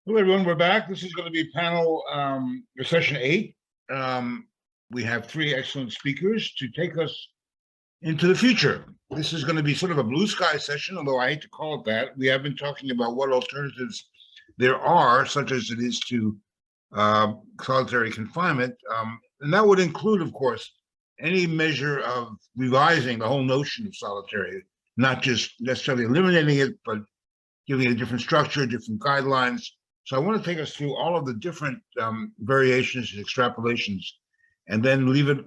Hello, everyone. We're back. This is going to be panel session 8. We have 3 excellent speakers to take us into the future. This is going to be sort of a blue sky session, although I hate to call it that. We have been talking about what alternatives there are, such as it is to solitary confinement. And that would include, of course, any measure of revising the whole notion of solitary, not just necessarily eliminating it, but giving it a different structure, different guidelines. So I want to take us through all of the different variations and extrapolations, and then leave it,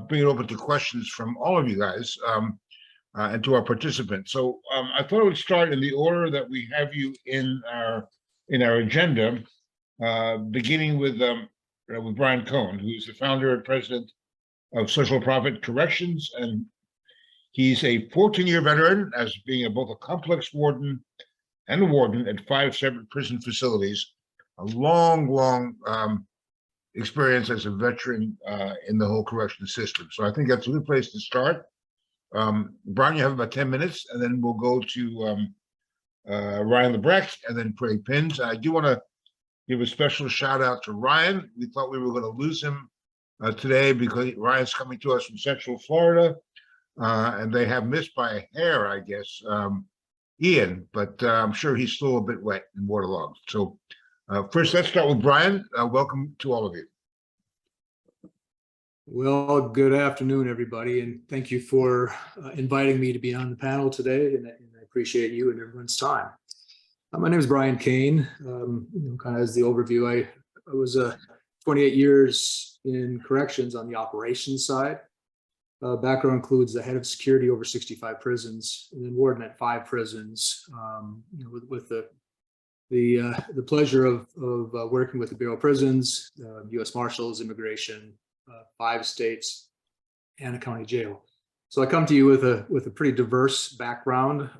bring it open to questions from all of you guys and to our participants. So I thought I would start in the order that we have you in our agenda, beginning with Brian Koehn, who's the founder and president of Social Profit Corrections, and he's a 14-year veteran as being both a complex warden and a warden at 5 separate prison facilities. A long experience as a veteran in the whole correction system. So I think that's a good place to start. Brian, you have about 10 minutes, and then we'll go to Ryan Labrecque and then Prins. I do want to give a special shout out to Ryan. We thought we were going to lose him today because Ryan's coming to us from Central Florida, and they have missed by a hair, I guess, Ian, but I'm sure he's still a bit wet and waterlogged. So first, let's start with Brian. Welcome to all of you. Well, good afternoon, everybody, and thank you for inviting me to be on the panel today, and I appreciate you and everyone's time. My name is Brian Koehn. Kind of as the overview, I was 28 years in corrections on the operations side. Background includes the head of security over 65 prisons, and then warden at 5 prisons. With the pleasure of working with the Bureau of Prisons, U.S. Marshals, Immigration, 5 states, and a county jail. So I come to you with a pretty diverse background,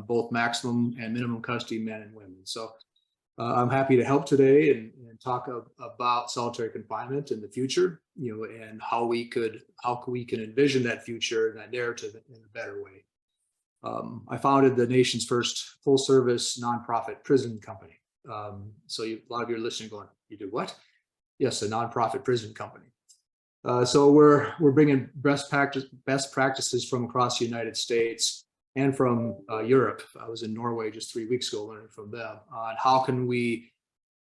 both maximum and minimum custody men and women. So I'm happy to help today and talk about solitary confinement in the future, and how we can envision that future and that narrative in a better way. I founded the nation's first full-service nonprofit prison company. So a lot of you are listening, going, "You do what?" Yes, a nonprofit prison company. So we're bringing best practices from across the United States and from Europe. I was in Norway just 3 weeks ago learning from them on how can we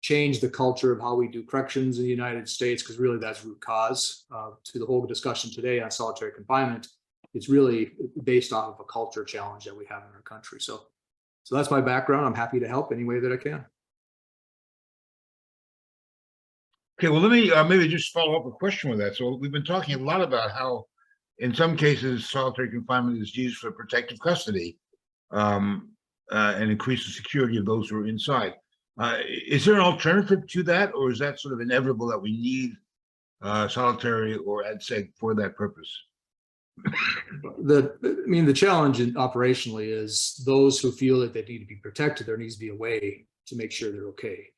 change the culture of how we do corrections in the United States, because really that's root cause to the whole discussion today on solitary confinement. It's really based off of a culture challenge that we have in our country. So that's my background. I'm happy to help any way that I can. Okay, well, let me maybe just follow up a question with that. So we've been talking a lot about how in some cases solitary confinement is used for protective custody and increase the security of those who are inside. Is there an alternative to that, or is that sort of inevitable that we need solitary or ADSEG for that purpose? The challenge operationally is those who feel that they need to be protected, there needs to be a way to make sure they're okay.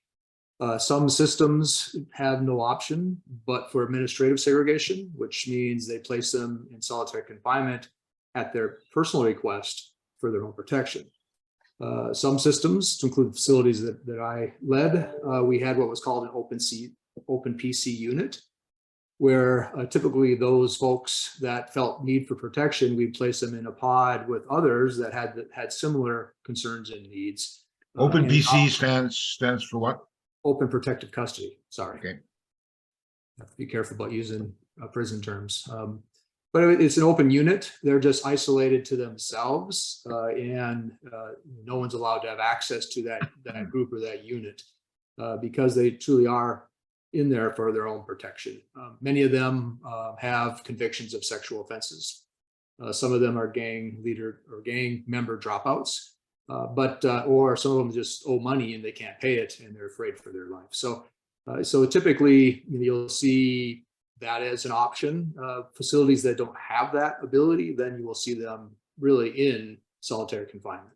Some systems have no option but for administrative segregation, which means they place them in solitary confinement at their personal request for their own protection. Some systems, to include facilities that I led, we had what was called an open PC unit, where typically those folks that felt need for protection, we'd place them in a pod with others that had similar concerns and needs. Open PC stands for what? Open protective custody. Sorry. Okay. Have to be careful about using prison terms. But it's an open unit. They're just isolated to themselves, and no one's allowed to have access to that group or that unit because they truly are in there for their own protection. Many of them have convictions of sexual offenses. Some of them are gang leader or gang member dropouts, or some of them just owe money and they can't pay it and they're afraid for their life. So typically you'll see that as an option. Facilities that don't have that ability, then you will see them really in solitary confinement.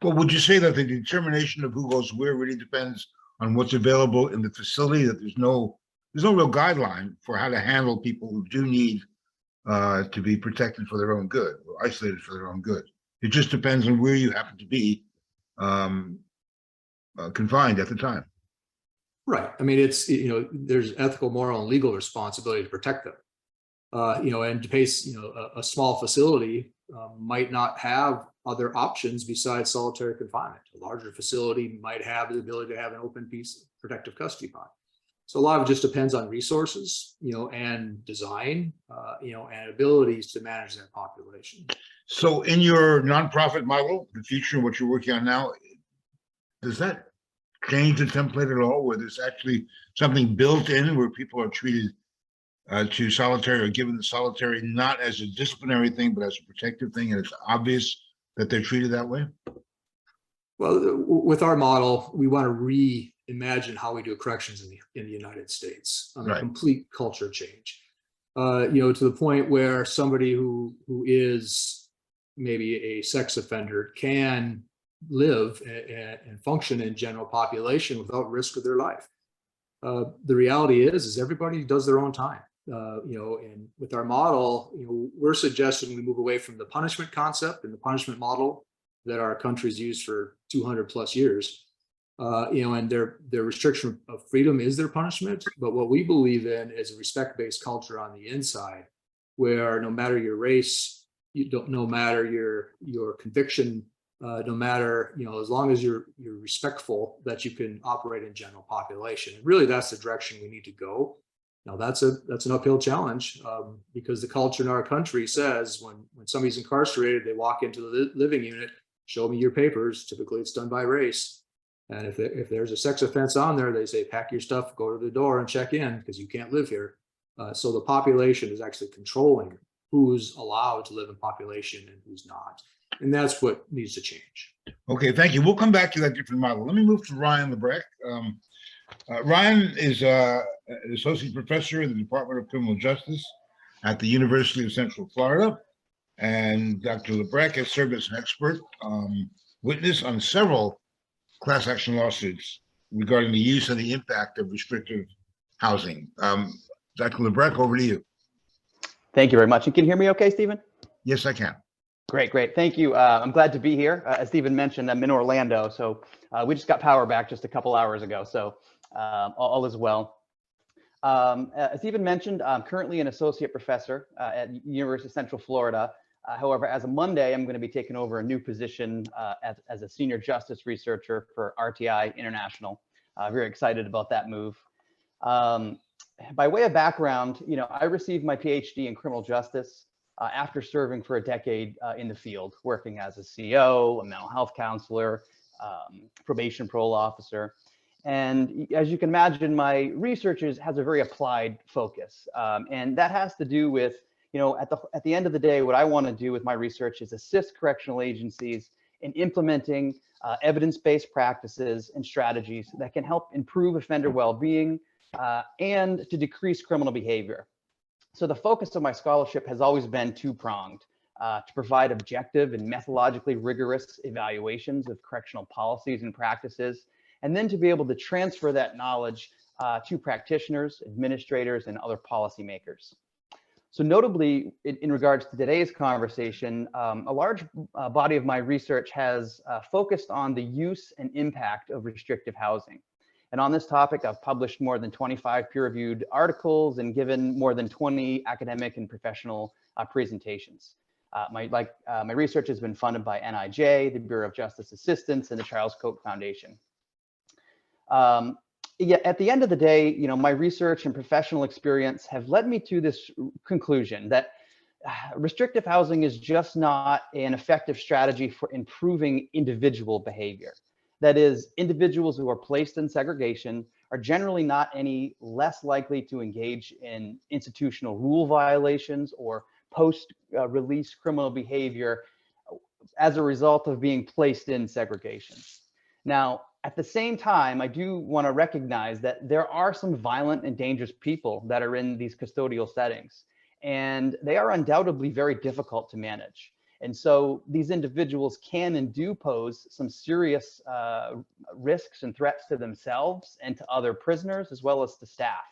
Well, would you say that the determination of who goes where really depends on what's available in the facility, that there's no real guideline for how to handle people who do need to be protected for their own good or isolated for their own good? It just depends on where you happen to be confined at the time. Right. I mean, it's, there's ethical, moral, and legal responsibility to protect them. And to pace, a small facility might not have other options besides solitary confinement. A larger facility might have the ability to have an open piece protective custody pod. So a lot of it just depends on resources, and design, and abilities to manage that population. So in your nonprofit model, the future, what you're working on now, does that change the template at all, where there's actually something built in where people are treated to solitary or given the solitary, not as a disciplinary thing, but as a protective thing, and it's obvious that they're treated that way? Well, with our model, we want to reimagine how we do corrections in the United States. A Right. complete culture change. To the point where somebody who is maybe a sex offender can live and function in general population without risk of their life. The reality is everybody does their own time. And with our model, we're suggesting we move away from the punishment concept and the punishment model that our country's used for 200 plus years. And their restriction of freedom is their punishment. But what we believe in is a respect-based culture on the inside, where no matter your race, no matter your conviction, no matter, as long as you're respectful, that you can operate in general population. And really, that's the direction we need to go. Now, that's an uphill challenge, because the culture in our country says when somebody's incarcerated, they walk into the living unit, show me your papers. Typically, it's done by race. And if there's a sex offense on there, they say, pack your stuff, go to the door and check in because you can't live here. So the population is actually controlling who's allowed to live in population and who's not. And that's what needs to change. Okay, thank you. We'll come back to that different model. Let me move to Ryan Labrecque. Ryan is an associate professor in the Department of Criminal Justice at the University of Central Florida. And Dr. Labrecque has served as an expert witness on several class action lawsuits regarding the use and the impact of restrictive housing. Dr. Labrecque, over to you. Thank you very much. You can hear me okay, Stephen? Yes, I can. Great, great. Thank you. I'm glad to be here. As Stephen mentioned, I'm in Orlando, so we just got power back just a couple hours ago, so all is well. As Stephen mentioned, I'm currently an associate professor at University of Central Florida. However, as of Monday, I'm going to be taking over a new position as a senior justice researcher for RTI International. Very excited about that move. By way of background, I received my Ph.D. in criminal justice after serving for a decade in the field, working as a CO, a mental health counselor, probation parole officer. And as you can imagine, my research has a very applied focus. And that has to do with, at the end of the day, what I want to do with my research is assist correctional agencies in implementing evidence-based practices and strategies that can help improve offender well-being and to decrease criminal behavior. So the focus of my scholarship has always been two-pronged, to provide objective and methodologically rigorous evaluations of correctional policies and practices, and then to be able to transfer that knowledge to practitioners, administrators, and other policymakers. So notably, in regards to today's conversation, a large body of my research has focused on the use and impact of restrictive housing. And on this topic, I've published more than 25 peer-reviewed articles and given more than 20 academic and professional presentations. My research has been funded by NIJ, the Bureau of Justice Assistance, and the Charles Koch Foundation. At the end of the day, my research and professional experience have led me to this conclusion that restrictive housing is just not an effective strategy for improving individual behavior. That is, individuals who are placed in segregation are generally not any less likely to engage in institutional rule violations or post-release criminal behavior as a result of being placed in segregation. Now, at the same time, I do want to recognize that there are some violent and dangerous people that are in these custodial settings, and they are undoubtedly very difficult to manage. And so these individuals can and do pose some serious risks and threats to themselves and to other prisoners, as well as to staff.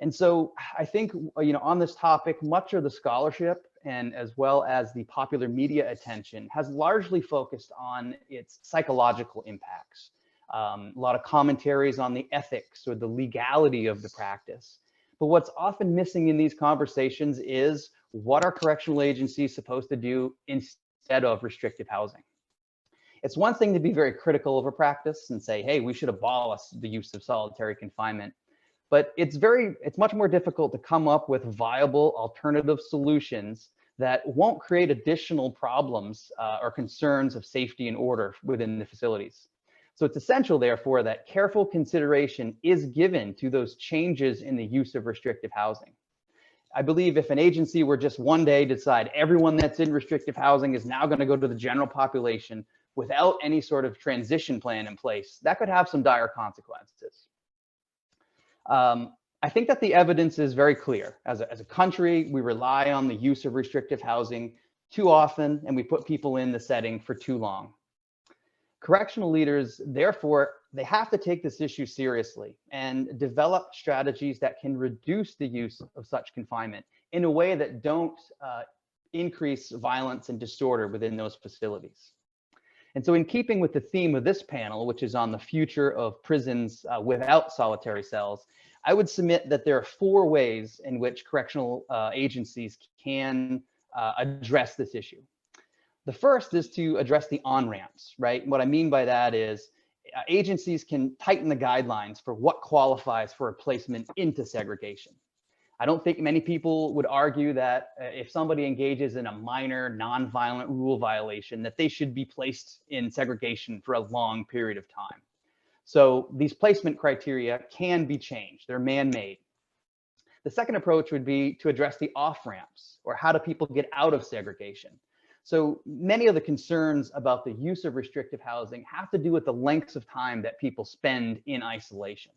And so I think, on this topic, much of the scholarship and as well as the popular media attention has largely focused on its psychological impacts. a lot of commentaries on the ethics or the legality of the practice. But what's often missing in these conversations is what are correctional agencies supposed to do instead of restrictive housing? It's one thing to be very critical of a practice and say, hey, we should abolish the use of solitary confinement. But it's much more difficult to come up with viable alternative solutions that won't create additional problems or concerns of safety and order within the facilities. So it's essential, therefore, that careful consideration is given to those changes in the use of restrictive housing. I believe if an agency were just one day to decide everyone that's in restrictive housing is now going to go to the general population without any sort of transition plan in place, that could have some dire consequences. I think that the evidence is very clear. As a country, we rely on the use of restrictive housing too often, and we put people in the setting for too long. Correctional leaders, therefore, they have to take this issue seriously and develop strategies that can reduce the use of such confinement in a way that don't increase violence and disorder within those facilities. And so in keeping with the theme of this panel, which is on the future of prisons without solitary cells, I would submit that there are 4 ways in which correctional agencies can address this issue. The first is to address the on-ramps, right? What I mean by that is agencies can tighten the guidelines for what qualifies for a placement into segregation. I don't think many people would argue that if somebody engages in a minor nonviolent rule violation, that they should be placed in segregation for a long period of time. So these placement criteria can be changed. They're man-made. The second approach would be to address the off-ramps, or how do people get out of segregation? So many of the concerns about the use of restrictive housing have to do with the lengths of time that people spend in isolation.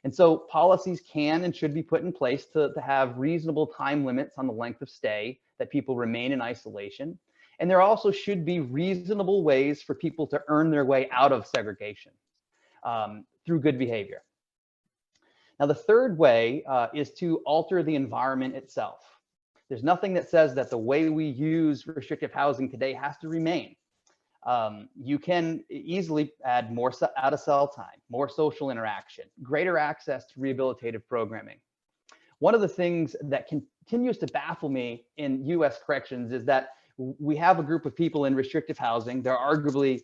And so policies can and should be put in place to have reasonable time limits on the length of stay that people remain in isolation. And there also should be reasonable ways for people to earn their way out of segregation through good behavior. Now, the third way is to alter the environment itself. There's nothing that says that the way we use restrictive housing today has to remain. You can easily add more out of cell time, more social interaction, greater access to rehabilitative programming. One of the things that continues to baffle me in US corrections is that we have a group of people in restrictive housing. They're arguably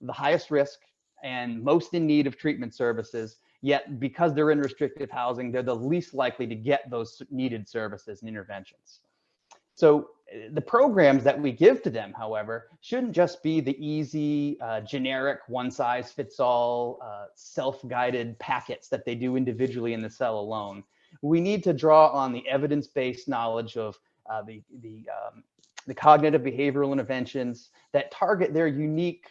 the highest risk and most in need of treatment services, yet because they're in restrictive housing, they're the least likely to get those needed services and interventions. So the programs that we give to them, however, shouldn't just be the easy, generic, one-size-fits-all, self-guided packets that they do individually in the cell alone. We need to draw on the evidence-based knowledge of the cognitive behavioral interventions that target their unique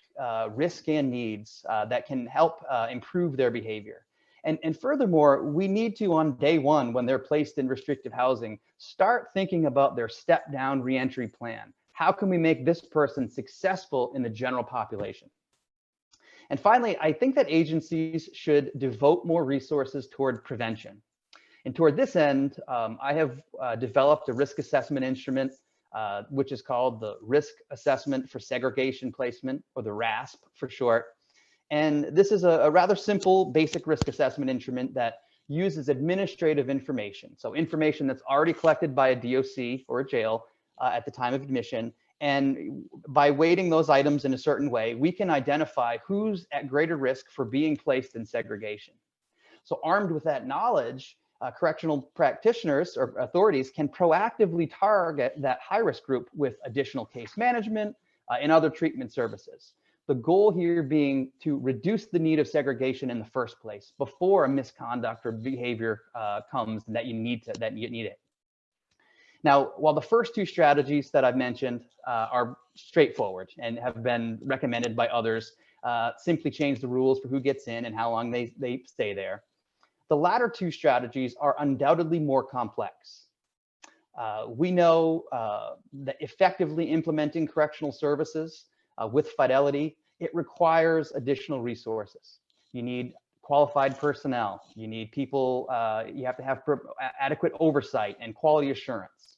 risk and needs that can help improve their behavior. And furthermore, we need to, on day one, when they're placed in restrictive housing, start thinking about their step-down reentry plan. How can we make this person successful in the general population? And finally, I think that agencies should devote more resources toward prevention. And toward this end, I have developed a risk assessment instrument, which is called the Risk Assessment for Segregation Placement, or the RASP for short. And this is a rather simple basic risk assessment instrument that uses administrative information. So information that's already collected by a DOC or a jail at the time of admission. And by weighting those items in a certain way, we can identify who's at greater risk for being placed in segregation. So armed with that knowledge, correctional practitioners or authorities can proactively target that high-risk group with additional case management and other treatment services. The goal here being to reduce the need of segregation in the first place before a misconduct or behavior comes that you need it. Now, while the first 2 strategies that I've mentioned are straightforward and have been recommended by others, simply change the rules for who gets in and how long they stay there. The latter 2 strategies are undoubtedly more complex. We know that effectively implementing correctional services with fidelity, it requires additional resources. You need qualified personnel. You need people, you have to have adequate oversight and quality assurance.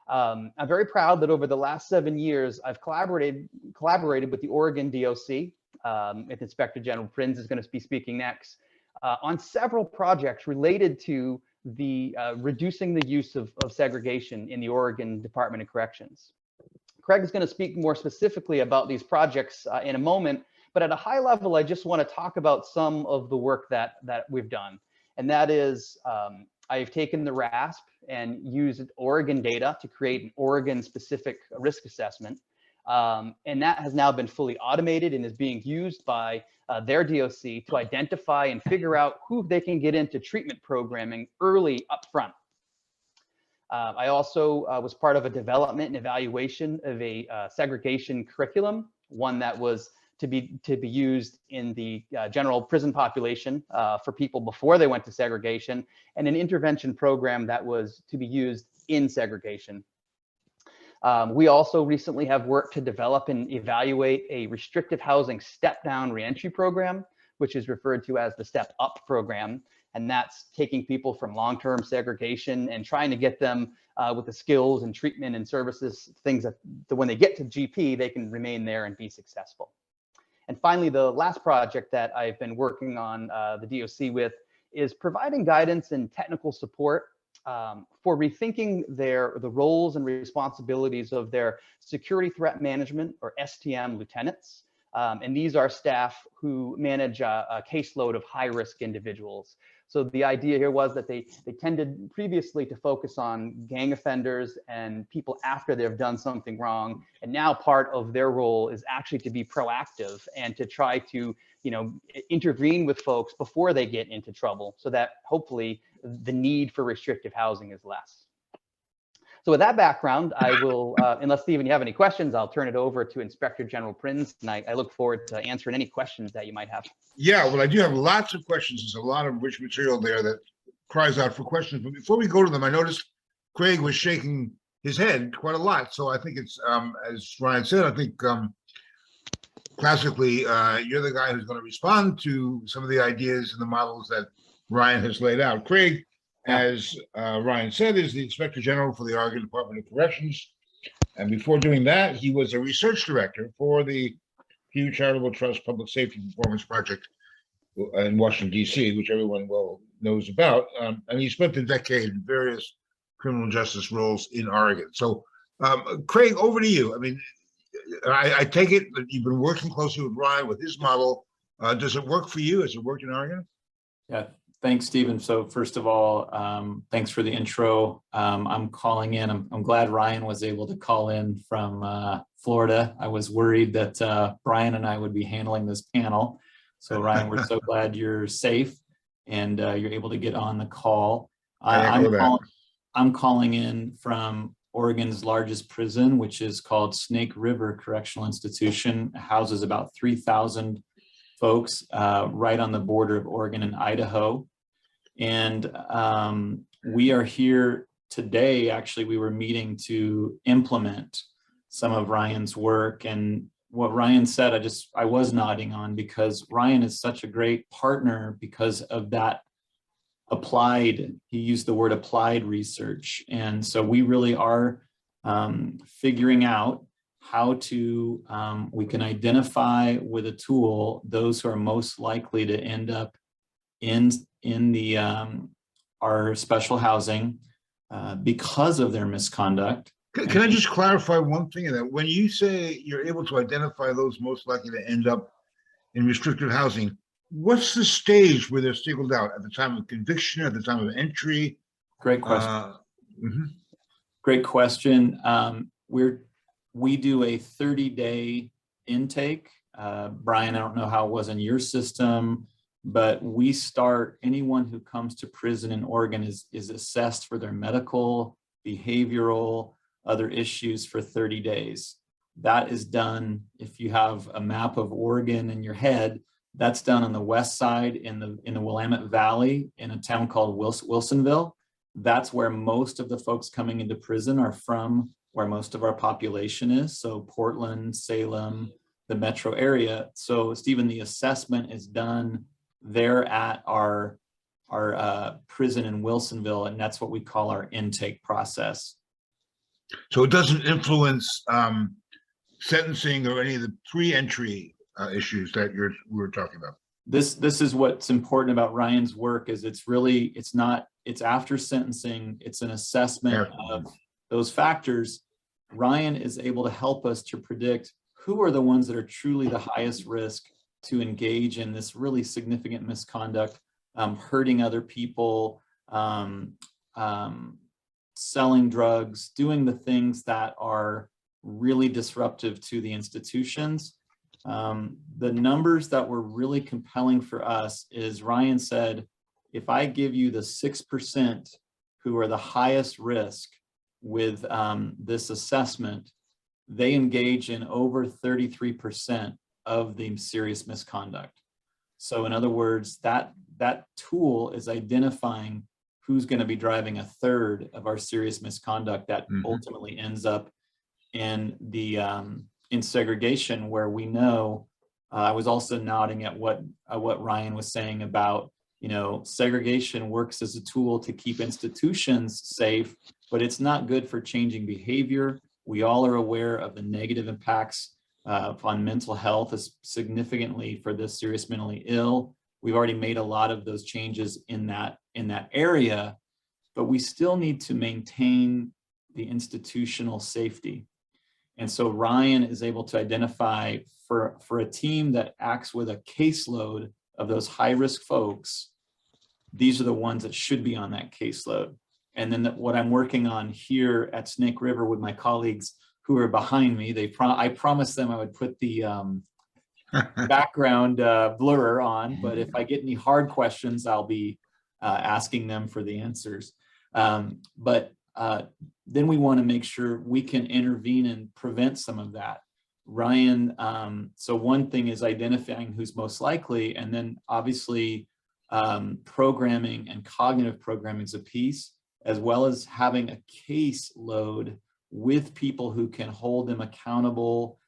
I'm very proud that over the last 7 years, I've collaborated with the Oregon DOC if Inspector General Prins is going to be speaking next, on several projects related to the reducing the use of segregation in the Oregon Department of Corrections. Craig is going to speak more specifically about these projects in a moment, but at a high level, I just want to talk about some of the work that we've done. And that is, I've taken the RASP and used Oregon data to create an Oregon-specific risk assessment. And that has now been fully automated and is being used by their DOC to identify and figure out who they can get into treatment programming early upfront. I also was part of a development and evaluation of a segregation curriculum, one that was to be used in the general prison population for people before they went to segregation, and an intervention program that was to be used in segregation. We also recently have worked to develop and evaluate a restrictive housing step-down reentry program, which is referred to as the Step Up program. And that's taking people from long-term segregation and trying to get them with the skills and treatment and services, things that when they get to GP, they can remain there and be successful. And finally, the last project that I've been working on the DOC with is providing guidance and technical support for rethinking the roles and responsibilities of their security threat management, or STM, lieutenants. And these are staff who manage a caseload of high-risk individuals. So the idea here was that they tended previously to focus on gang offenders and people after they've done something wrong. And now part of their role is actually to be proactive and to try to, intervene with folks before they get into trouble, so that hopefully the need for restrictive housing is less. So with that background, I will, unless Stephen, you have any questions, I'll turn it over to Inspector General Prins tonight. I look forward to answering any questions that you might have. Yeah, well, I do have lots of questions. There's a lot of rich material there that cries out for questions. But before we go to them, I noticed Craig was shaking his head quite a lot. So I think it's, as Ryan said, I think classically, you're the guy who's going to respond to some of the ideas and the models that Ryan has laid out. Craig, as Ryan said, is the Inspector General for the Oregon Department of Corrections. And before doing that, he was a research director for the Pew Charitable Trust Public Safety Performance Project in Washington, D.C., which everyone well knows about. And he spent a decade in various criminal justice roles in Oregon. So, Craig, over to you. I mean, I take it that you've been working closely with Ryan with his model. Does it work for you? Has it worked in Oregon? Yeah. Thanks, Stephen. So first of all, thanks for the intro. I'm calling in. I'm glad Ryan was able to call in from Florida. I was worried that Brian and I would be handling this panel. So Ryan, we're so glad you're safe and you're able to get on the call. I'm calling in from Oregon's largest prison, which is called Snake River Correctional Institution. It houses about 3,000 folks right on the border of Oregon and Idaho. And we are here today. Actually, we were meeting to implement some of Ryan's work. And what Ryan said, I was nodding on, because Ryan is such a great partner because of that applied, he used the word applied research. And so we really are figuring out how to, we can identify with a tool those who are most likely to end up in the our special housing because of their misconduct. Can I just clarify one thing in that? When you say you're able to identify those most likely to end up in restricted housing, what's the stage where they're singled out? At the time of conviction, at the time of entry? Great question. Great question. We do a 30-day intake. Brian, I don't know how it was in your system, but we start, anyone who comes to prison in Oregon is assessed for their medical, behavioral, other issues for 30 days. That is done, if you have a map of Oregon in your head, that's done on the west side in the Willamette Valley in a town called Wilsonville. That's where most of the folks coming into prison are from, where most of our population is. So Portland, Salem, the metro area. So Stephen, the assessment is done there at our prison in Wilsonville, and that's what we call our intake process. So it doesn't influence sentencing or any of the pre-entry issues that we're talking about. This is what's important about Ryan's work is it's after sentencing, it's an assessment of those factors. Ryan is able to help us to predict who are the ones that are truly the highest risk to engage in this really significant misconduct, hurting other people, selling drugs, doing the things that are really disruptive to the institutions. The numbers that were really compelling for us is Ryan said, if I give you the 6% who are the highest risk with this assessment, they engage in over 33% of the serious misconduct. So in other words, that tool is identifying who's going to be driving a third of our serious misconduct that ultimately ends up in the in segregation, where we know. I was also nodding at what Ryan was saying about, segregation works as a tool to keep institutions safe, but it's not good for changing behavior. We all are aware of the negative impacts on mental health, significantly for this serious mentally ill. We've already made a lot of those changes in that area, but we still need to maintain the institutional safety. And so Ryan is able to identify for a team that acts with a caseload of those high-risk folks, these are the ones that should be on that caseload. And then what I'm working on here at Snake River with my colleagues who are behind me, I promised them I would put the background blur on, but if I get any hard questions, I'll be asking them for the answers. But then we want to make sure we can intervene and prevent some of that. Ryan, so one thing is identifying who's most likely, and then obviously programming and cognitive programming is a piece, as well as having a case load with people who can hold them accountable,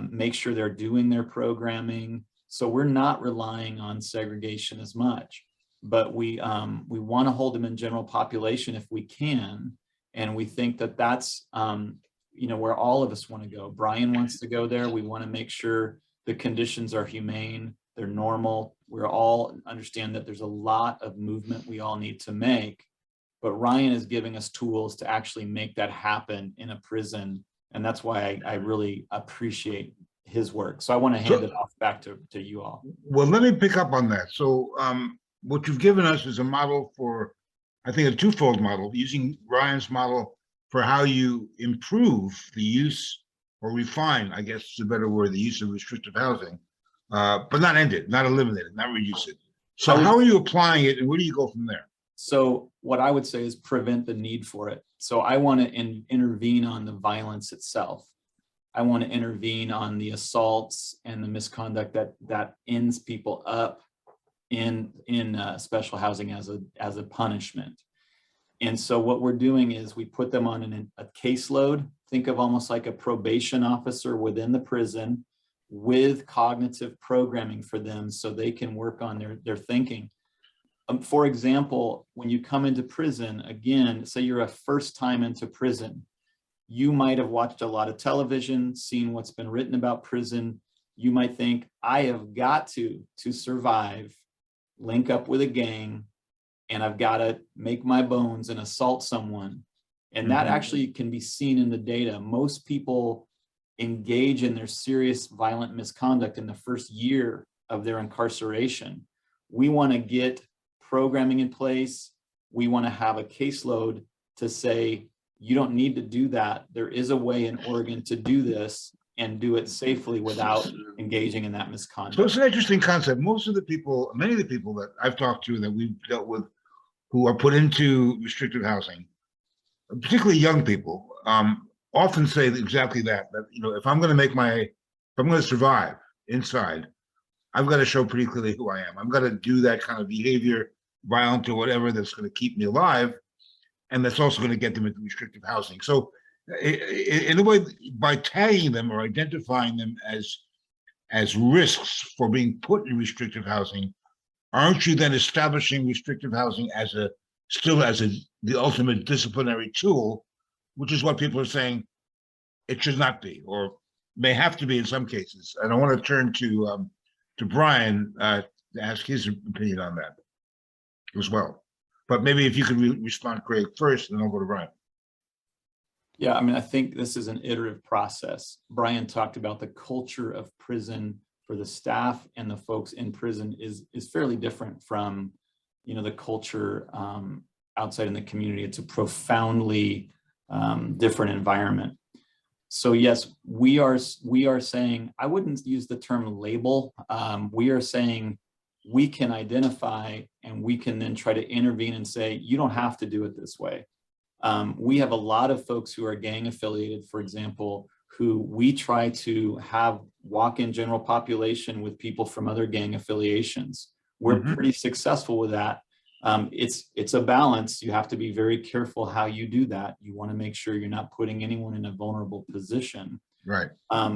make sure they're doing their programming. So we're not relying on segregation as much, but we want to hold them in general population if we can. And we think that that's, where all of us want to go. Brian wants to go there. We want to make sure the conditions are humane, they're normal. We're all understand that there's a lot of movement we all need to make, but Ryan is giving us tools to actually make that happen in a prison. And that's why I really appreciate his work. So I want to hand it off back to you all. Well, let me pick up on that. So what you've given us is a model for, I think, a twofold model, using Ryan's model for how you improve the use or refine, I guess is a better word, the use of restrictive housing, but not end it, not eliminate it, not reduce it. So how are you applying it and where do you go from there? So what I would say is prevent the need for it. So I want to intervene on the violence itself. I want to intervene on the assaults and the misconduct that ends people up in special housing as a punishment. And so what we're doing is we put them on a caseload. Think of almost like a probation officer within the prison with cognitive programming for them so they can work on their thinking. For example, when you come into prison, again, say you're a first time into prison, you might have watched a lot of television, seen what's been written about prison. You might think, I have got to survive, link up with a gang, and I've got to make my bones and assault someone. And that actually can be seen in the data. Most people engage in their serious violent misconduct in the first year of their incarceration. We want to get programming in place. We want to have a caseload to say, you don't need to do that. There is a way in Oregon to do this and do it safely without engaging in that misconduct. So it's an interesting concept. Most of the people, many of the people that I've talked to that we've dealt with who are put into restricted housing, particularly young people, often say exactly that, if I'm going to survive inside, I've got to show pretty clearly who I am. I've got to do that kind of behavior, violent or whatever, that's going to keep me alive. And that's also going to get them into restrictive housing. So in a way, by tagging them or identifying them as risks for being put in restrictive housing, aren't you then establishing restrictive housing as the ultimate disciplinary tool, which is what people are saying it should not be, or may have to be in some cases. And I want to turn to Brian to ask his opinion on that as well. But maybe if you could respond, Craig, first, and then I'll go to Brian. Yeah, I mean, I think this is an iterative process. Brian talked about the culture of prison for the staff and the folks in prison is fairly different from, you know, the culture outside in the community. It's a profoundly different environment. So yes, we are saying, I wouldn't use the term label. We are saying we can identify and we can then try to intervene and say, you don't have to do it this way. We have a lot of folks who are gang affiliated, for example, who we try to have walk in general population with people from other gang affiliations. We're pretty successful with that. It's a balance. You have to be very careful how you do that. You want to make sure you're not putting anyone in a vulnerable position. Right.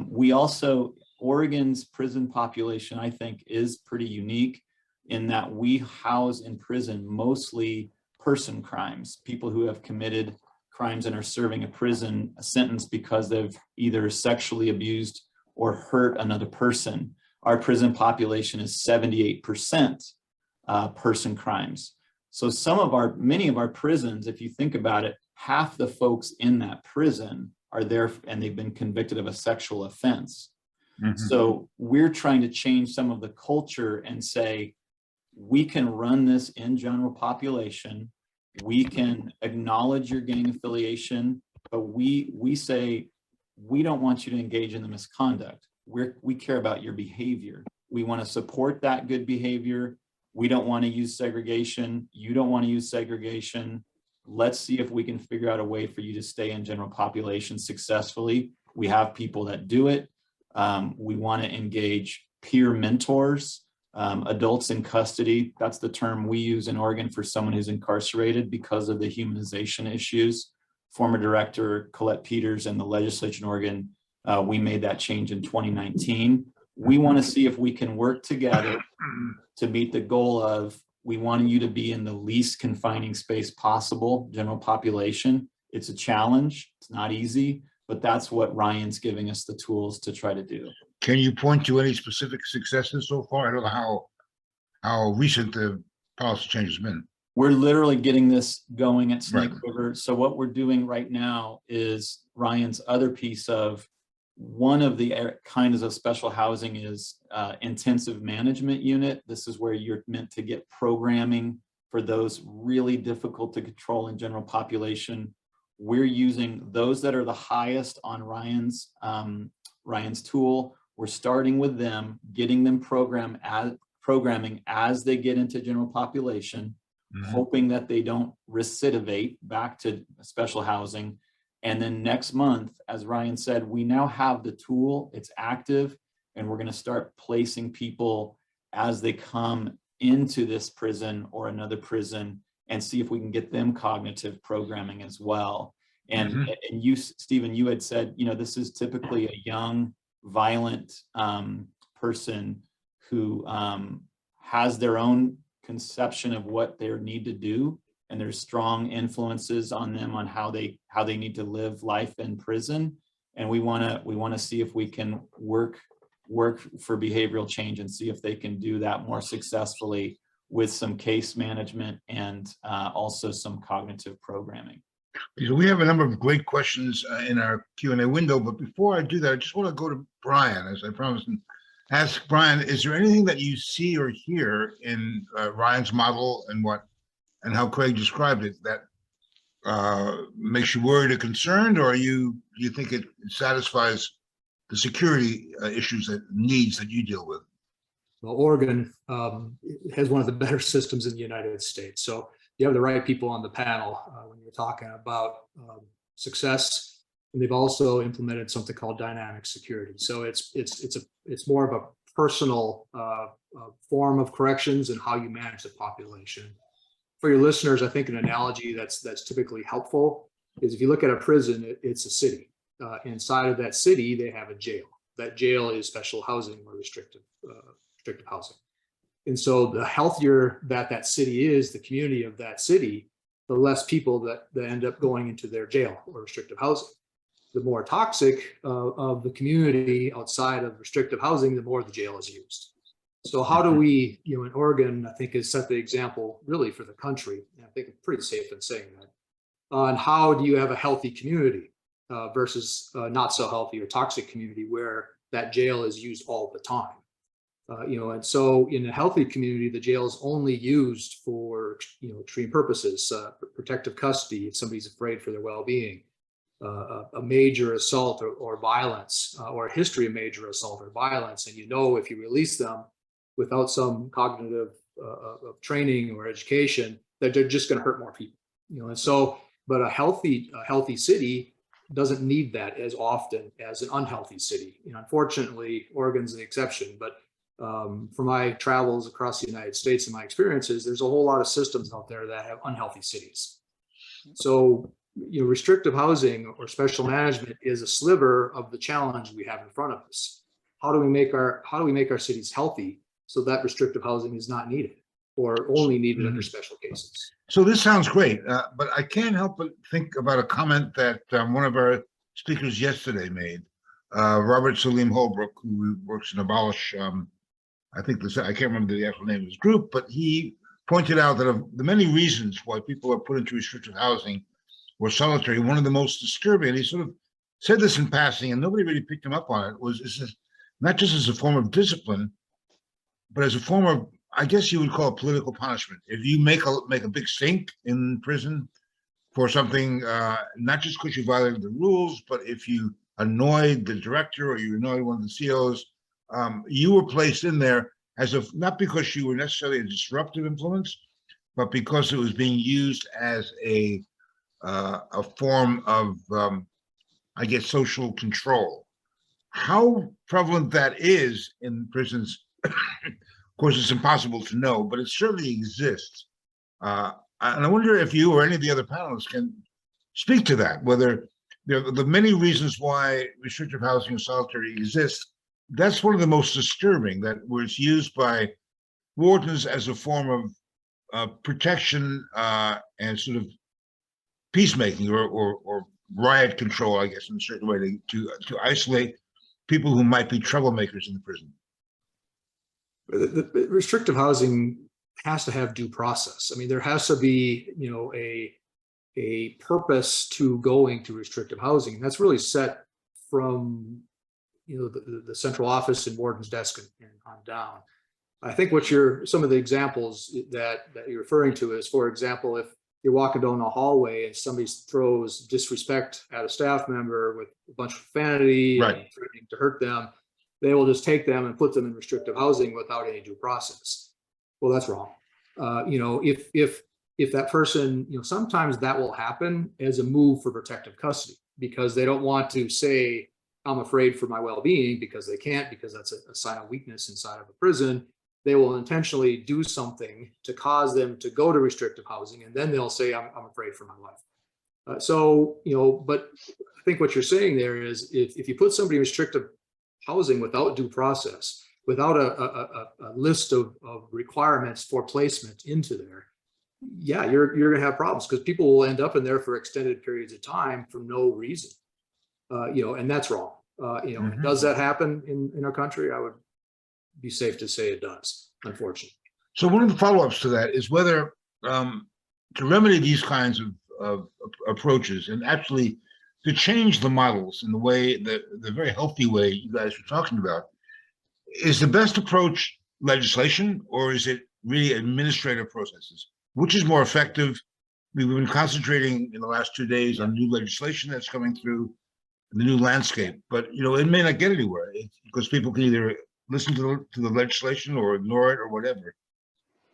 We also, Oregon's prison population, I think, is pretty unique in that we house in prison mostly person crimes, people who have committed crimes and are serving a sentence because they've either sexually abused or hurt another person. Our prison population is 78% person crimes. So many of our prisons, if you think about it, half the folks in that prison are there and they've been convicted of a sexual offense. So we're trying to change some of the culture and say, we can run this in general population. We can acknowledge your gang affiliation, but we say, we don't want you to engage in the misconduct. We care about your behavior. We want to support that good behavior. We don't want to use segregation. You don't want to use segregation. Let's see if we can figure out a way for you to stay in general population successfully. We have people that do it. We want to engage peer mentors, adults in custody. That's the term we use in Oregon for someone who's incarcerated because of the humanization issues. Former Director Colette Peters and the legislature in Oregon, we made that change in 2019. We want to see if we can work together to meet the goal of, we want you to be in the least confining space possible, general population. It's a challenge. It's not easy, but that's what Ryan's giving us the tools to try to do. Can you point to any specific successes so far? I don't know how recent the policy change has been. We're literally getting this going at Snake River. So what we're doing right now is Ryan's other piece of one of the kinds of special housing is intensive management unit. This is where you're meant to get programming for those really difficult to control in general population. We're using those that are the highest on Ryan's tool. We're starting with them, getting them programming as they get into general population, hoping that they don't recidivate back to special housing. And then next month, as Ryan said, we now have the tool, it's active, and we're going to start placing people as they come into this prison or another prison and see if we can get them cognitive programming as well. And you, Stephen, you had said, you know, this is typically a young, violent person who has their own conception of what they need to do, and there's strong influences on them on how they need to live life in prison. And we want to see if we can work for behavioral change and see if they can do that more successfully with some case management and also some cognitive programming. So we have a number of great questions in our Q&A window, but before I do that, I just want to go to Brian, as I promised, and ask Brian, is there anything that you see or hear in Ryan's model and how Craig described it that makes you worried or concerned, or you think it satisfies the security issues that needs that you deal with? Well, Oregon has one of the better systems in the United States. So you have the right people on the panel when you're talking about success, and they've also implemented something called dynamic security. So it's more of a personal form of corrections and how you manage the population. For your listeners, I think an analogy that's typically helpful is if you look at a prison, it's a city. Inside of that city, they have a jail. That jail is special housing or restrictive housing. And so the healthier that city is, the community of that city, the less people that end up going into their jail or restrictive housing. the more toxic of the community outside of restrictive housing, the more the jail is used. So how do we, in Oregon, I think has set the example really for the country. And I think it's pretty safe in saying that. On how do you have a healthy community versus not so healthy or toxic community where that jail is used all the time. And so in a healthy community, the jail is only used for, extreme purposes, protective custody, if somebody's afraid for their well-being, a major assault or violence, or a history of major assault or violence. And if you release them without some cognitive of training or education, that they're just going to hurt more people. And so, but a healthy city doesn't need that as often as an unhealthy city. Unfortunately, Oregon's the exception, but for my travels across the United States and my experiences, there's a whole lot of systems out there that have unhealthy cities. So, restrictive housing or special management is a sliver of the challenge we have in front of us. How do we make our cities healthy so that restrictive housing is not needed or only needed under special cases? So this sounds great, but I can't help but think about a comment that one of our speakers yesterday made, Robert Salim Holbrook, who works in Abolish, I can't remember the actual name of his group, but he pointed out that of the many reasons why people are put into restrictive housing or solitary, one of the most disturbing, and he sort of said this in passing and nobody really picked him up on it, is not just as a form of discipline, but as a form of, I guess you would call it political punishment. If you make a big stink in prison for something, not just because you violated the rules, but if you annoyed the director or you annoyed one of the COs, you were placed in there not because you were necessarily a disruptive influence, but because it was being used as a form of, I guess, social control. How prevalent that is in prisons, of course, it's impossible to know, but it certainly exists. And I wonder if you or any of the other panelists can speak to that, whether the many reasons why restrictive housing and solitary exists. That's one of the most disturbing, where it's used by wardens as a form of protection and sort of peacemaking or riot control, I guess, in a certain way to isolate people who might be troublemakers in the prison. The restrictive housing has to have due process. I mean, there has to be, a purpose to going to restrictive housing. And that's really set from, the central office and warden's desk and on down. I think some of the examples that you're referring to is, for example, if you're walking down a hallway and somebody throws disrespect at a staff member with a bunch of profanity right, and threatening to hurt them, they will just take them and put them in restrictive housing without any due process. Well, that's wrong. If that person, sometimes that will happen as a move for protective custody because they don't want to say, I'm afraid for my well-being, because they can't, because that's a sign of weakness inside of a prison. They will intentionally do something to cause them to go to restrictive housing, and then they'll say, I'm afraid for my life. But I think what you're saying there is if you put somebody in restrictive housing without due process, without a list of requirements for placement into there, yeah, you're going to have problems because people will end up in there for extended periods of time for no reason, and that's wrong. Does that happen in our country? I would be safe to say it does, unfortunately. So one of the follow-ups to that is whether to remedy these kinds of approaches and actually to change the models in the way the very healthy way you guys were talking about, is the best approach legislation or is it really administrative processes? Which is more effective? We've been concentrating in the last 2 days on new legislation that's coming through, the new landscape, but it may not get anywhere because people can either listen to the legislation or ignore it or whatever.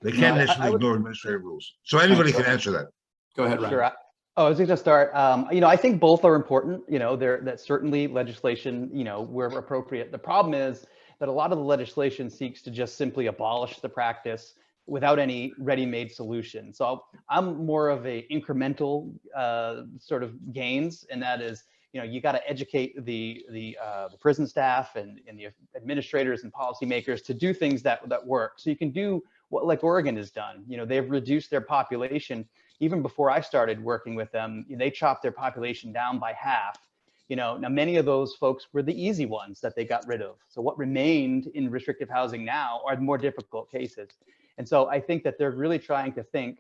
They can't necessarily ignore administrative rules. So anybody can answer that. Go ahead, Ryan. Sure. I was going to start. I think both are important. That certainly legislation, where appropriate. The problem is that a lot of the legislation seeks to just simply abolish the practice without any ready-made solution. So I'm more of a incremental sort of gains, and that is, you got to educate the prison staff and the administrators and policymakers to do things that work. So you can do what like Oregon has done. They've reduced their population. Even before I started working with them, they chopped their population down by half Now many of those folks were the easy ones that they got rid of. So what remained in restrictive housing now are the more difficult cases. And so I think that they're really trying to think,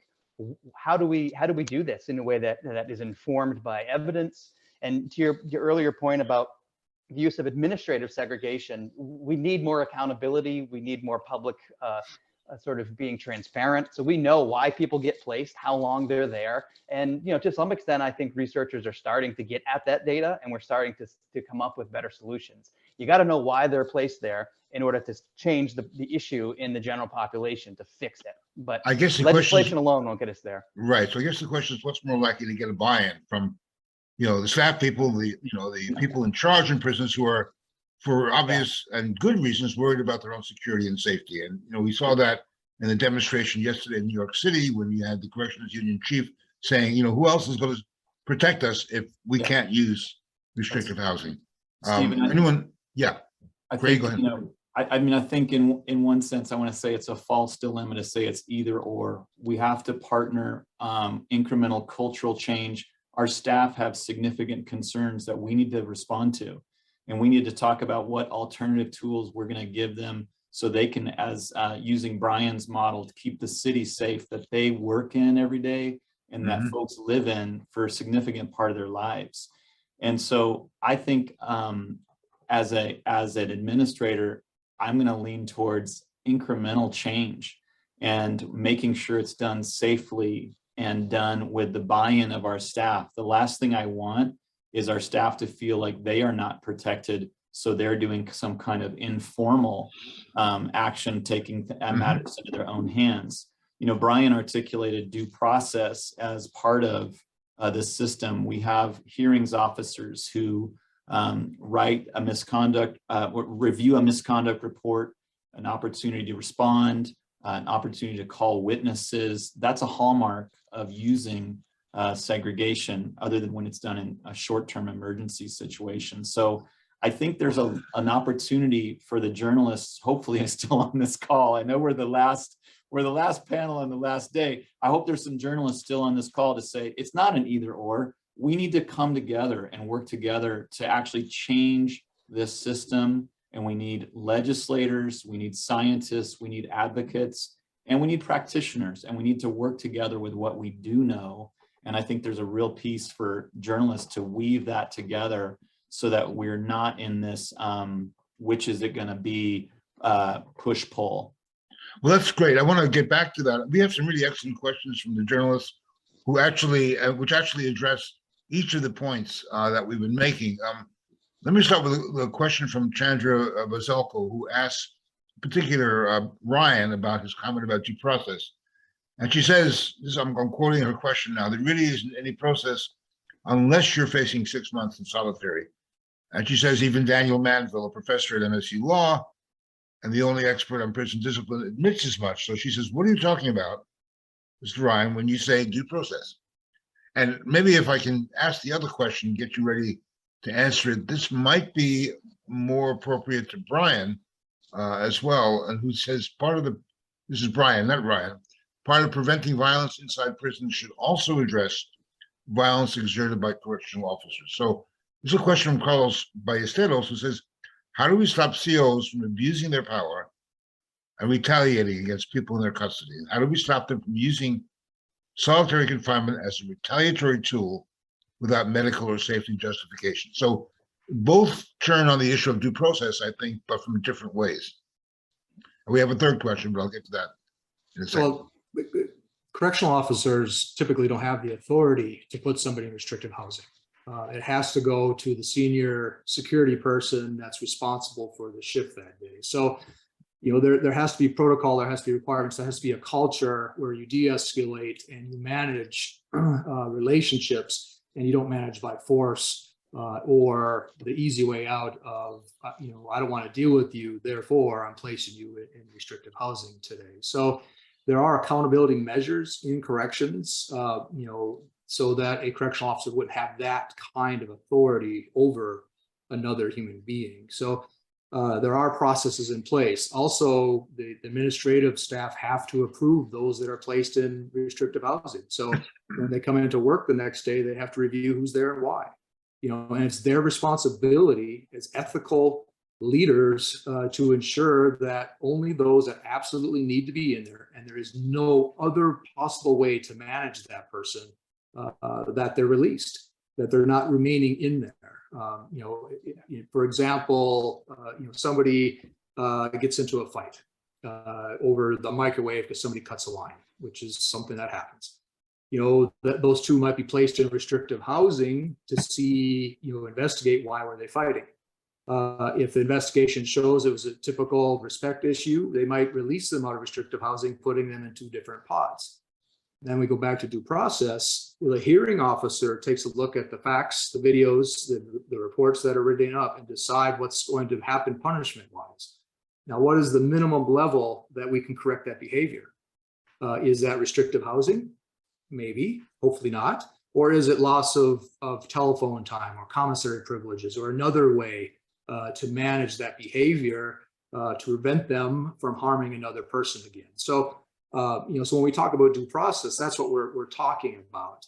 how do we do this in a way that is informed by evidence? And to your earlier point about the use of administrative segregation, we need more accountability. We need more public sort of being transparent. So we know why people get placed, how long they're there. And, to some extent, I think researchers are starting to get at that data, and we're starting to come up with better solutions. You got to know why they're placed there in order to change the issue in the general population, to fix it. But I guess the legislation alone won't get us there. Right. So I guess the question is, what's more likely to get a buy-in from, the staff people, the people in charge in prisons who are, for obvious and good reasons, worried about their own security and safety. And, we saw that in the demonstration yesterday in New York City when you had the corrections union chief saying, who else is going to protect us if we can't use restrictive housing? Stephen, Anyone? Yeah. I Ray, think, go ahead. I mean, I think in one sense, I want to say it's a false dilemma to say it's either or. We have to partner incremental cultural change. Our staff have significant concerns that we need to respond to. And we need to talk about what alternative tools we're going to give them so they can, as using Brian's model, to keep the city safe that they work in every day and that folks live in for a significant part of their lives. And so I think as an administrator, I'm going to lean towards incremental change and making sure it's done safely and done with the buy-in of our staff. The last thing I want is our staff to feel like they are not protected, so they're doing some kind of informal action, taking matters into their own hands. Brian articulated due process as part of this system. We have hearings officers who write a misconduct, review a misconduct report, an opportunity to respond, an opportunity to call witnesses. That's a hallmark of using segregation, other than when it's done in a short-term emergency situation. So I think there's an opportunity for the journalists, hopefully I'm still on this call. I know we're the last panel on the last day. I hope there's some journalists still on this call to say it's not an either or. We need to come together and work together to actually change this system. And we need legislators, we need scientists, we need advocates, and we need practitioners, and we need to work together with what we do know. And I think there's a real piece for journalists to weave that together so that we're not in this, which is it going to be, push-pull. Well, that's great. I want to get back to that. We have some really excellent questions from the journalists who actually, which actually address each of the points that we've been making. Let me start with a question from Chandra Bazelko, who asked in particular Ryan about his comment about due process. And she says, I'm quoting her question now, there really isn't any process unless you're facing 6 months in solitary. And she says, even Daniel Manville, a professor at MSU Law and the only expert on prison discipline, admits as much. So she says, what are you talking about, Mr. Ryan, when you say due process? And maybe if I can ask the other question, get you ready to answer it, this might be more appropriate to Brian as well, and who says this is Brian, not Ryan, part of preventing violence inside prisons should also address violence exerted by correctional officers. So there's a question from Carlos Ballesteros who says, how do we stop COs from abusing their power and retaliating against people in their custody? How do we stop them from using solitary confinement as a retaliatory tool without medical or safety justification? So both turn on the issue of due process, I think, but from different ways. And we have a third question, but I'll get to that in a second. Well, correctional officers typically don't have the authority to put somebody in restrictive housing. It has to go to the senior security person that's responsible for the shift that day. So, there has to be protocol, there has to be requirements, there has to be a culture where you de-escalate and you manage relationships, and you don't manage by force or the easy way out of, I don't want to deal with you, therefore I'm placing you in restrictive housing today. So there are accountability measures in corrections, so that a correctional officer would have that kind of authority over another human being. So there are processes in place. Also, the administrative staff have to approve those that are placed in restrictive housing. So when they come into work the next day, they have to review who's there and why. and it's their responsibility as ethical leaders to ensure that only those that absolutely need to be in there, and there is no other possible way to manage that person, that they're released, that they're not remaining in there. For example, somebody gets into a fight over the microwave because somebody cuts a line, which is something that happens. That those two might be placed in restrictive housing to see, investigate why were they fighting. If the investigation shows it was a typical respect issue, they might release them out of restrictive housing, putting them in two different pods. Then we go back to due process, where the hearing officer takes a look at the facts, the videos, the reports that are written up, and decide what's going to happen punishment-wise. Now, what is the minimum level that we can correct that behavior? Is that restrictive housing? Maybe, hopefully not. Or is it loss of telephone time or commissary privileges or another way to manage that behavior to prevent them from harming another person again? So, so when we talk about due process, that's what we're talking about.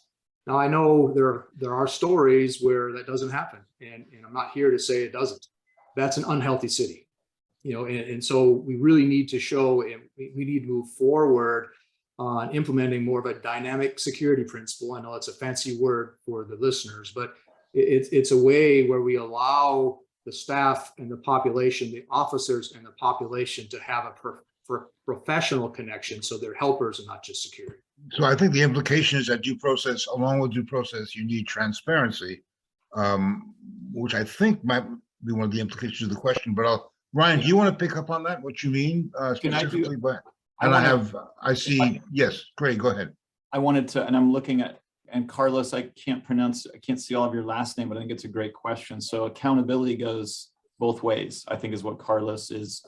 Now, I know there are stories where that doesn't happen, and I'm not here to say it doesn't. That's an unhealthy city, and so we really need to show, and we need to move forward on implementing more of a dynamic security principle. I know it's a fancy word for the listeners, but it's a way where we allow the staff and the population, the officers and the population, to have a professional connection, so they're helpers and not just security. So I think the implication is that due process, along with due process, you need transparency, which I think might be one of the implications of the question. But Ryan, do you want to pick up on that? What you mean specifically? Yes, Craig, go ahead. I wanted to, and I'm looking at, and Carlos, I can't see all of your last name, but I think it's a great question. So accountability goes both ways, I think, is what Carlos is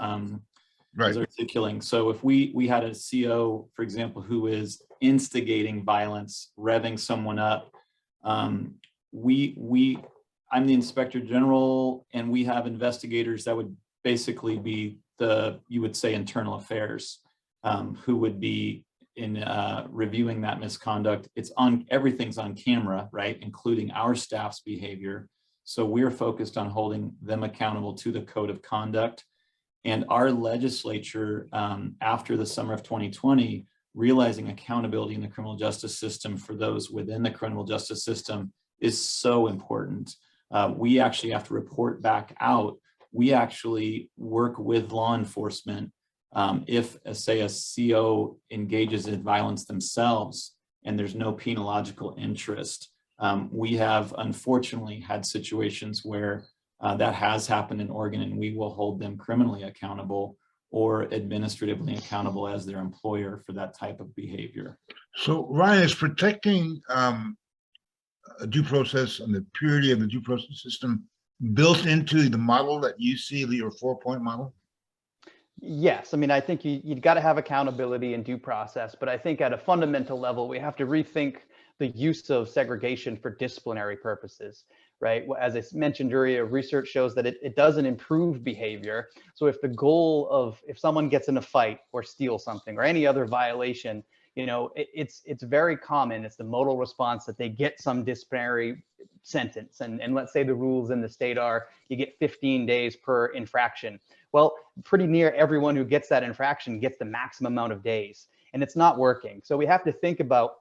articulating. So if we had a CO, for example, who is instigating violence, revving someone up, I'm the inspector general, and we have investigators that would basically be you would say internal affairs, who would be in reviewing that misconduct. Everything's on camera, right? Including our staff's behavior. So we're focused on holding them accountable to the code of conduct. And our legislature, after the summer of 2020, realizing accountability in the criminal justice system for those within the criminal justice system is so important. We actually have to report back out. We actually work with law enforcement if, say, a CO engages in violence themselves and there's no penological interest. We have unfortunately had situations where that has happened in Oregon, and we will hold them criminally accountable or administratively accountable as their employer for that type of behavior. So Ryan, is protecting a due process and the purity of the due process system built into the model that you see, your 4-point model? Yes, I mean, I think you've got to have accountability and due process, but I think at a fundamental level, we have to rethink the use of segregation for disciplinary purposes, right? As I mentioned earlier, research shows that it doesn't improve behavior. So if the goal of, if someone gets in a fight or steals something or any other violation, it's very common, it's the modal response that they get some disciplinary sentence. And let's say the rules in the state are you get 15 days per infraction. Well, pretty near everyone who gets that infraction gets the maximum amount of days, and it's not working. So we have to think about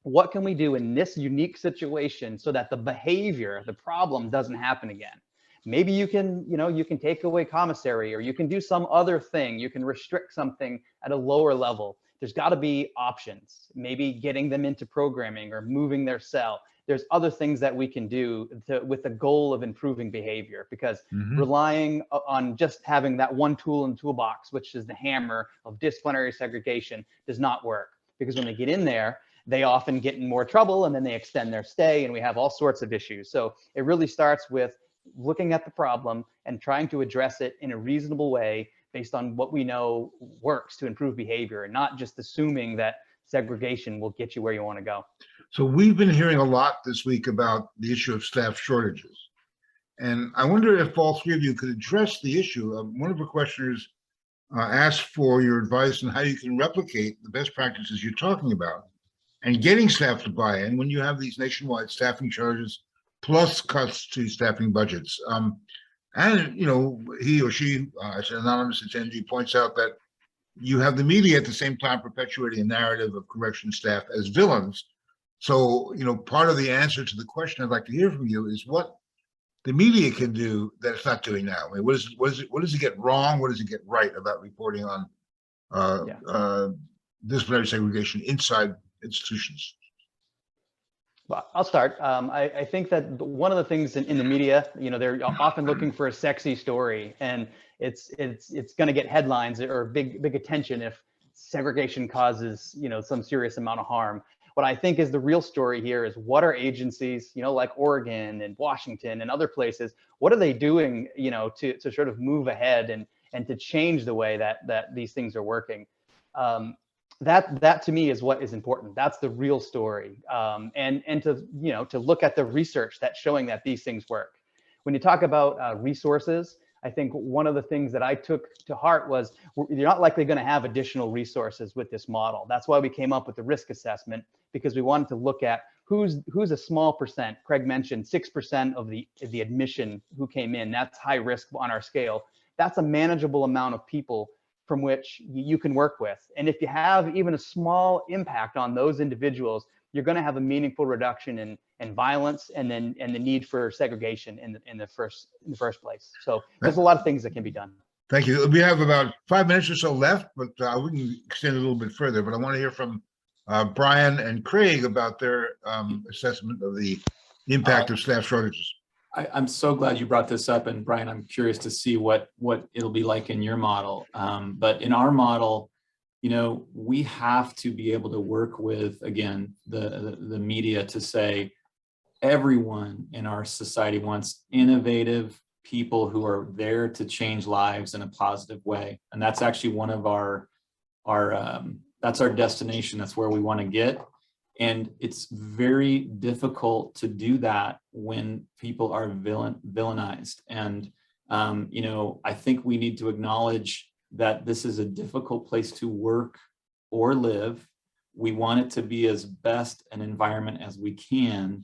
what can we do in this unique situation so that the behavior, the problem doesn't happen again. Maybe you can take away commissary, or you can do some other thing. You can restrict something at a lower level. There's got to be options, maybe getting them into programming or moving their cell. There's other things that we can do with the goal of improving behavior, because relying on just having that one tool in the toolbox, which is the hammer of disciplinary segregation, does not work. Because when they get in there, they often get in more trouble, and then they extend their stay, and we have all sorts of issues. So it really starts with looking at the problem and trying to address it in a reasonable way based on what we know works to improve behavior, and not just assuming that segregation will get you where you want to go. So we've been hearing a lot this week about the issue of staff shortages. And I wonder if all three of you could address the issue. One of the questioners asked for your advice on how you can replicate the best practices you're talking about and getting staff to buy in when you have these nationwide staffing shortages plus cuts to staffing budgets. And, you know, he or she, as an anonymous attendee, points out that you have the media at the same time perpetuating a narrative of correction staff as villains. So, you know, part of the answer to the question I'd like to hear from you is what the media can do that it's not doing now. I mean, what does it get wrong? What does it get right about reporting on disciplinary segregation inside institutions? Well, I'll start. I think that one of the things in the media, you know, they're often looking for a sexy story, and it's going to get headlines or big attention if segregation causes, you know, some serious amount of harm. What I think is the real story here is what are agencies, you know, like Oregon and Washington and other places, what are they doing, you know, to sort of move ahead and to change the way that these things are working. That to me is what is important. That's the real story. And to, you know, to look at the research that's showing that these things work. When you talk about resources, I think one of the things that I took to heart was you're not likely going to have additional resources with this model. That's why we came up with the risk assessment, because we wanted to look at who's a small percent. Craig mentioned 6% of the admission who came in. That's high risk on our scale. That's a manageable amount of people from which you can work with. And if you have even a small impact on those individuals, you're going to have a meaningful reduction in violence and the need for segregation in the first place. So there's a lot of things that can be done. Thank you. We have about 5 minutes or so left, but we can extend a little bit further. But I want to hear from Brian and Craig about their assessment of the impact of staff shortages. I'm so glad you brought this up, and Brian, I'm curious to see what it'll be like in your model. But in our model, you know, we have to be able to work with, again, the media to say everyone in our society wants innovative people who are there to change lives in a positive way, and that's actually one of our that's our destination. That's where we want to get. And it's very difficult to do that when people are villainized. And, you know, I think we need to acknowledge that this is a difficult place to work or live. We want it to be as best an environment as we can.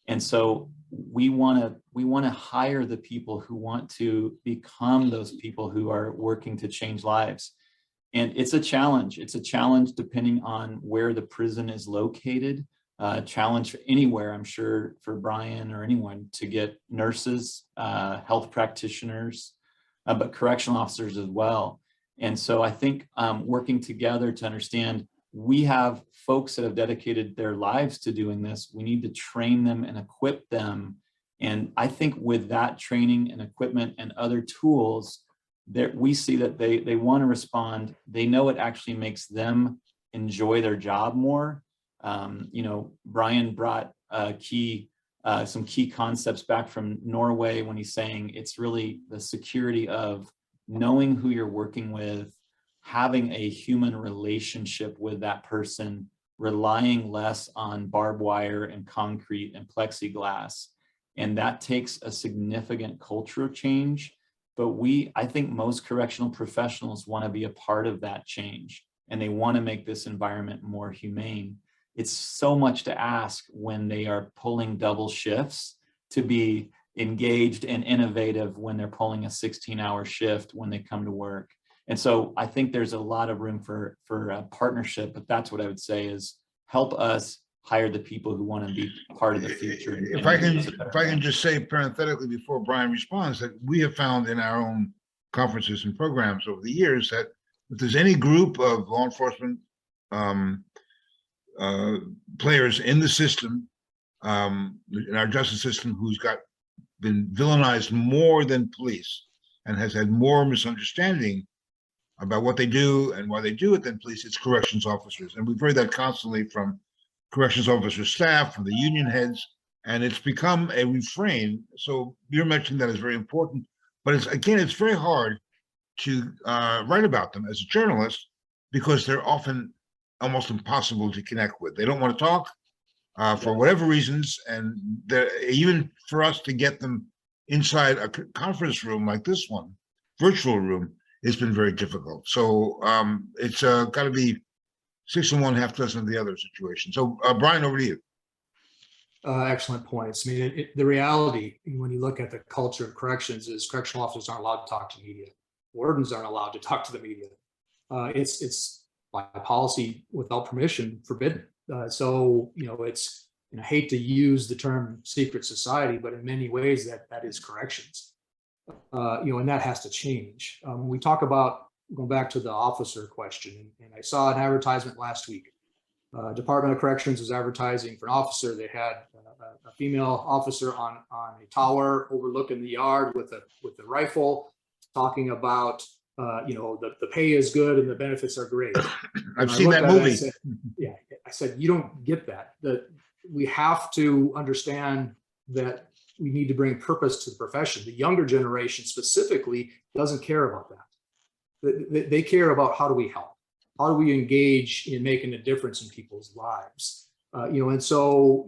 And so we want to hire the people who want to become those people who are working to change lives. And it's a challenge. It's a challenge depending on where the prison is located. Challenge anywhere, I'm sure, for Brian or anyone to get nurses, health practitioners, but correctional officers as well. And so I think working together to understand we have folks that have dedicated their lives to doing this. We need to train them and equip them. And I think with that training and equipment and other tools, that we see that they want to respond. They know it actually makes them enjoy their job more. You know, Brian brought some key concepts back from Norway when he's saying it's really the security of knowing who you're working with, having a human relationship with that person, relying less on barbed wire and concrete and plexiglass. And that takes a significant cultural change. But I think most correctional professionals want to be a part of that change, and they want to make this environment more humane. It's so much to ask when they are pulling double shifts to be engaged and innovative when they're pulling a 16-hour shift when they come to work. And so I think there's a lot of room for a partnership, but that's what I would say is help us hire the people who want to be part of the future. If I can just say parenthetically before Brian responds, that we have found in our own conferences and programs over the years that if there's any group of law enforcement players in the system, in our justice system, who's been villainized more than police and has had more misunderstanding about what they do and why they do it than police, it's corrections officers. And we've heard that constantly from corrections officer staff, from the union heads, and it's become a refrain. So you're mentioning that is very important, but it's very hard to write about them as a journalist because they're often almost impossible to connect with. They don't want to talk for whatever reasons, and even for us to get them inside a conference room like this one, virtual room, it's been very difficult. So it's got to be 6 and 1, half dozen of the other situation. So Brian, over to you. Excellent points. I mean, the reality when you look at the culture of corrections is correctional officers aren't allowed to talk to media. Wardens aren't allowed to talk to the media. It's by policy without permission forbidden. So, it's, I hate to use the term secret society, but in many ways that is corrections. And that has to change. When we talk about going back to the officer question, and I saw an advertisement last week. Department of Corrections was advertising for an officer. They had a female officer on a tower overlooking the yard with a rifle, talking about the pay is good and the benefits are great. I've seen that movie. I said, you don't get that. That we have to understand that we need to bring purpose to the profession. The younger generation specifically doesn't care about that. They care about how do we help? How do we engage in making a difference in people's lives? And so,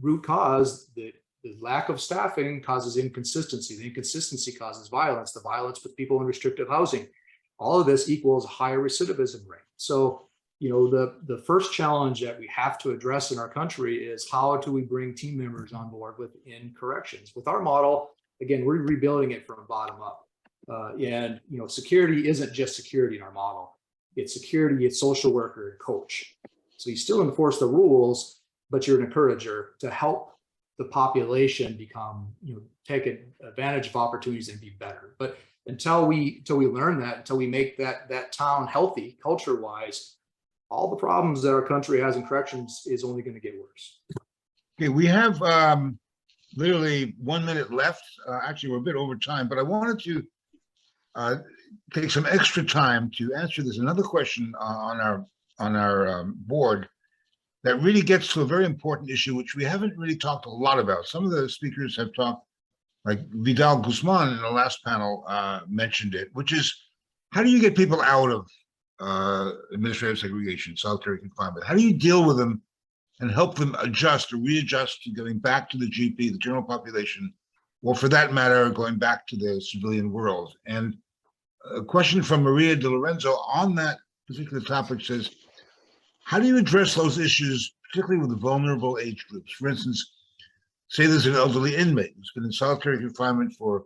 root cause, the lack of staffing causes inconsistency. The inconsistency causes violence. The violence with people in restrictive housing. All of this equals a higher recidivism rate. So, the first challenge that we have to address in our country is how do we bring team members on board within corrections? With our model, again, we're rebuilding it from bottom up. Security isn't just security in our model. It's security, it's social worker and coach. So you still enforce the rules, but you're an encourager to help the population become, take advantage of opportunities and be better. But until we learn that, until we make that town healthy culture-wise, all the problems that our country has in corrections is only going to get worse. Okay, we have literally 1 minute left. Actually, we're a bit over time, but I wanted to take some extra time to answer this. Another question on our board that really gets to a very important issue, which we haven't really talked a lot about. Some of the speakers have talked, like Vidal Guzman in the last panel mentioned it, which is how do you get people out of administrative segregation, solitary confinement? How do you deal with them and help them adjust or readjust to getting back to the GP, the general population, or for that matter, going back to the civilian world? And a question from Maria De Lorenzo on that particular topic says, how do you address those issues, particularly with the vulnerable age groups? For instance, say there's an elderly inmate who's been in solitary confinement for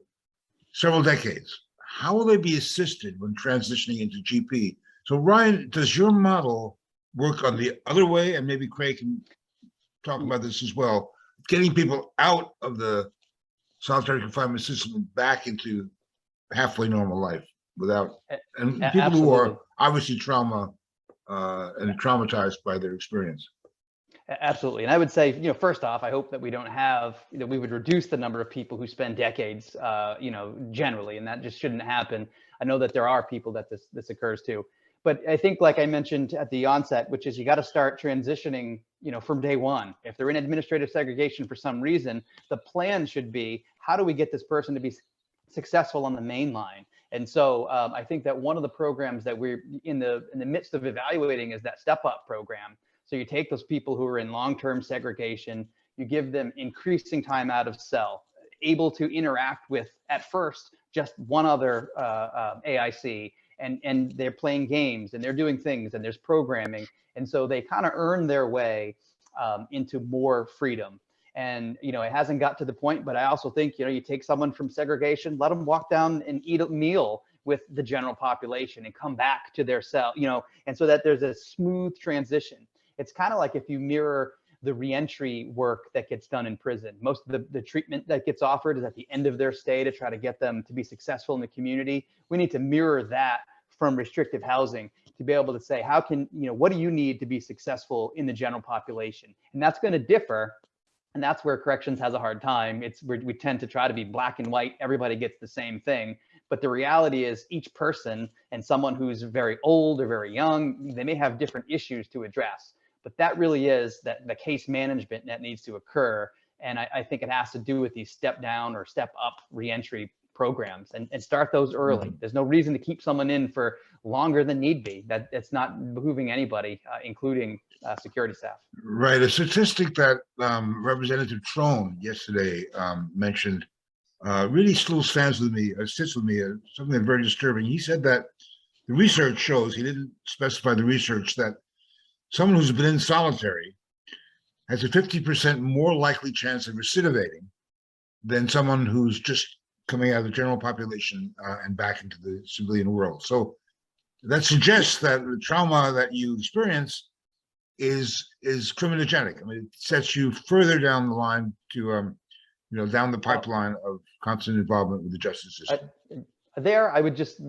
several decades. How will they be assisted when transitioning into GP? So Ryan, does your model work on the other way? And maybe Craig can talk about this as well, getting people out of the solitary confinement system and back into halfway normal life without, and people Absolutely. who are obviously traumatized by their experience. Absolutely. And I would say, first off, I hope that we don't have, we would reduce the number of people who spend decades, generally, and that just shouldn't happen. I know that there are people that this occurs to, but I think, like I mentioned at the onset, which is you got to start transitioning, from day one. If they're in administrative segregation for some reason, the plan should be, how do we get this person to be successful on the main line? And so I think that one of the programs that we're in the midst of evaluating is that Step Up program. So you take those people who are in long-term segregation, you give them increasing time out of cell, able to interact with, at first, just one other AIC, and they're playing games and they're doing things and there's programming. And so they kind of earn their way into more freedom. And, it hasn't got to the point, but I also think, you take someone from segregation, let them walk down and eat a meal with the general population and come back to their cell, and so that there's a smooth transition. It's kind of like if you mirror the reentry work that gets done in prison. Most of the treatment that gets offered is at the end of their stay to try to get them to be successful in the community. We need to mirror that from restrictive housing to be able to say, how can, what do you need to be successful in the general population? And that's going to differ. And that's where corrections has a hard time. We tend to try to be black and white. Everybody gets the same thing. But the reality is each person, and someone who's very old or very young, they may have different issues to address. But that really is the case management that needs to occur. And I think it has to do with these step down or step up reentry programs and start those early. There's no reason to keep someone in for longer than need be. It's not behooving anybody, including security staff. Right. A statistic that Representative Trone yesterday mentioned really still sits with me, something that's very disturbing. He said that the research shows, he didn't specify the research, that someone who's been in solitary has a 50% more likely chance of recidivating than someone who's just coming out of the general population and back into the civilian world. So that suggests that the trauma that you experience is criminogenic. I mean, it sets you further down the line to, down the pipeline of constant involvement with the justice system. There, I would just,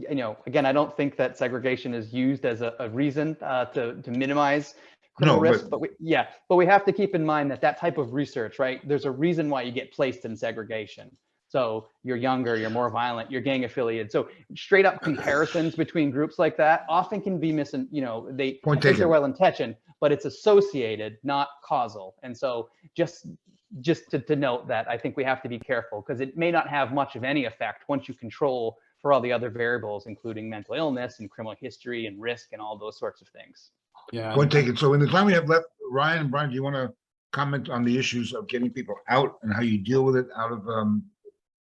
again, I don't think that segregation is used as a reason to minimize criminal risk, but we have to keep in mind that type of research, right? There's a reason why you get placed in segregation. So you're younger, you're more violent, you're gang affiliated. So straight up comparisons between groups like that often can be I think they're well intentioned, but it's associated, not causal. And so just to note that, I think we have to be careful because it may not have much of any effect once you control for all the other variables, including mental illness and criminal history and risk and all those sorts of things. Yeah. Point taken. So in the time we have left, Ryan and Brian, do you want to comment on the issues of getting people out and how you deal with it out of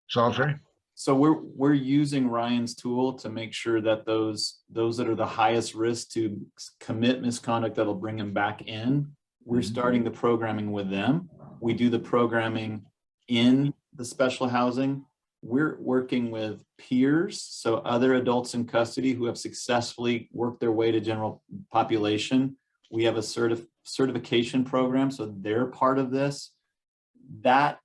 solitary? So we're using Ryan's tool to make sure that those that are the highest risk to commit misconduct that'll bring them back in, we're starting the programming with them. We do the programming in the special housing. We're working with peers, so other adults in custody who have successfully worked their way to general population. We have a certification program, so they're part of this. That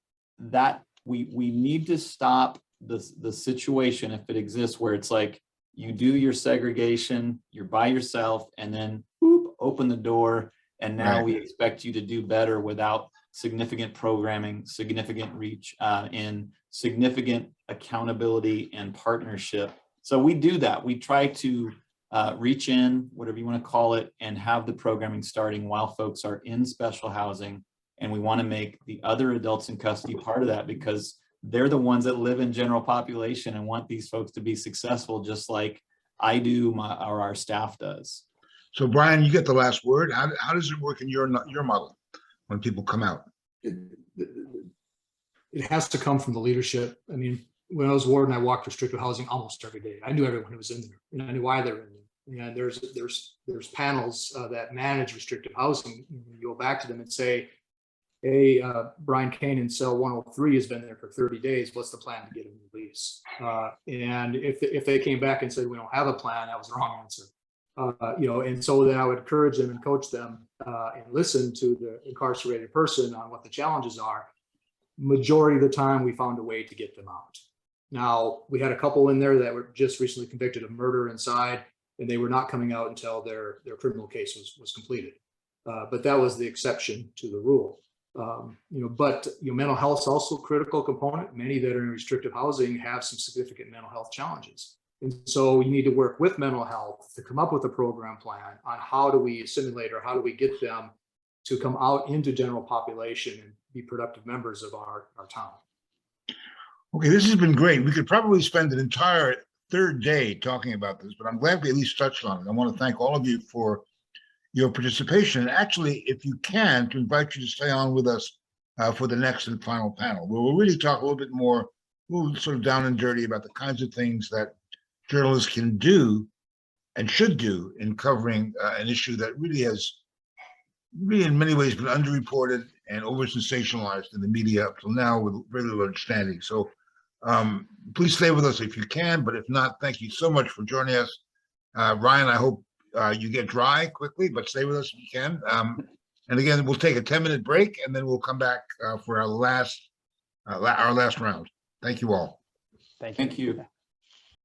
we need to stop the situation, if it exists, where it's like you do your segregation, you're by yourself, and then boop, open the door, and now we expect you to do better without significant programming, significant reach, and significant accountability and partnership. So we do that. We try to reach in, whatever you want to call it, and have the programming starting while folks are in special housing. And we want to make the other adults in custody part of that because they're the ones that live in general population and want these folks to be successful, just like I do or our staff does. So Brian, you get the last word. How does it work in your model when people come out? It has to come from the leadership. I mean, when I was warden, I walked restricted housing almost every day. I knew everyone who was in there, and I knew why they were in there. And there's panels that manage restricted housing. You go back to them and say, hey, Brian Koehn in cell 103 has been there for 30 days. What's the plan to get him released? And if they came back and said, we don't have a plan, that was the wrong answer. And so then I would encourage them and coach them and listen to the incarcerated person on what the challenges are. Majority of the time, we found a way to get them out. Now, we had a couple in there that were just recently convicted of murder inside, and they were not coming out until their criminal case was completed. But that was the exception to the rule. But mental health is also a critical component. Many that are in restrictive housing have some significant mental health challenges. And so you need to work with mental health to come up with a program plan on how do we assimilate or how do we get them to come out into general population and be productive members of our town. Okay, this has been great. We could probably spend an entire third day talking about this, but I'm glad we at least touched on it. I want to thank all of you for your participation. And actually, if you can, to invite you to stay on with us for the next and final panel, where we'll really talk a little bit more, sort of down and dirty about the kinds of things that journalists can do and should do in covering an issue that really has in many ways been underreported and over sensationalized in the media up till now with very little understanding. So please stay with us if you can, but if not, thank you so much for joining us. Ryan, I hope you get dry quickly, but stay with us if you can. And again, we'll take a 10-minute break and then we'll come back for our last round. Thank you all. Thank you. Thank you.